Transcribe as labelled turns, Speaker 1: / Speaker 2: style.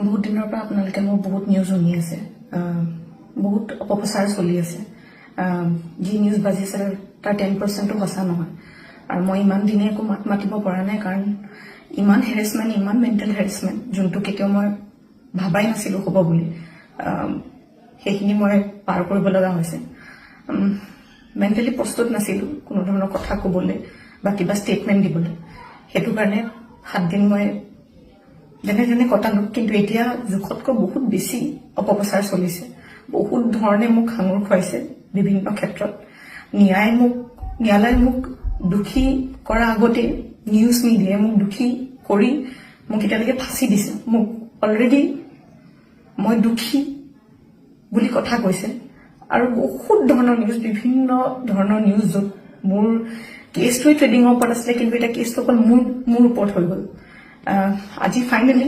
Speaker 1: বহুত দিনৰ পৰা আপোনালোকে মোৰ বহুত নিউজ শুনি আছে, বহুত অপপ্ৰচাৰ চলি আছে। যি নিউজ বাজিছে তাৰ 10%ও সঁচা নহয়। আৰু মই ইমান দিনে একো মাত মাতিব পৰা নাই, কাৰণ ইমান হেৰেছমেণ্ট, ইমান মেণ্টেল হেৰেছমেণ্ট, যোনটো কেতিয়াও মই ভাবাই নাছিলোঁ হ'ব বুলি, সেইখিনি মই পাৰ কৰিব লগা হৈছে। মেণ্টেলি প্ৰস্তুত নাছিলোঁ কোনো ধৰণৰ কথা ক'বলৈ বা কিবা ষ্টেটমেণ্ট দিবলৈ। সেইটো কাৰণে 7 দিন মই যেনে যেনে কটালো, কিন্তু এতিয়া জোখতকৈ বহুত বেছি অপপ্ৰচাৰ চলিছে। বহুত ধৰণে মোক সাঙুৰ খুৱাইছে বিভিন্ন ক্ষেত্ৰত। ন্যায়ালয়ে মোক দোষী কৰাৰ আগতে নিউজ মিডিয়াই মোক দোষী কৰি মোক এতিয়ালৈকে ফাঁচি দিছে। মোক অলৰেডি মই দোষী বুলি কথা কৈছে, আৰু বহুত ধৰণৰ নিউজ, বিভিন্ন ধৰণৰ নিউজ, য'ত মোৰ কেছটোৱে ট্ৰেডিঙৰ ওপৰত আছিলে, কিন্তু এতিয়া কেছটো অকল মোৰ ওপৰত হৈ গ'ল। আজি ফাইনেলি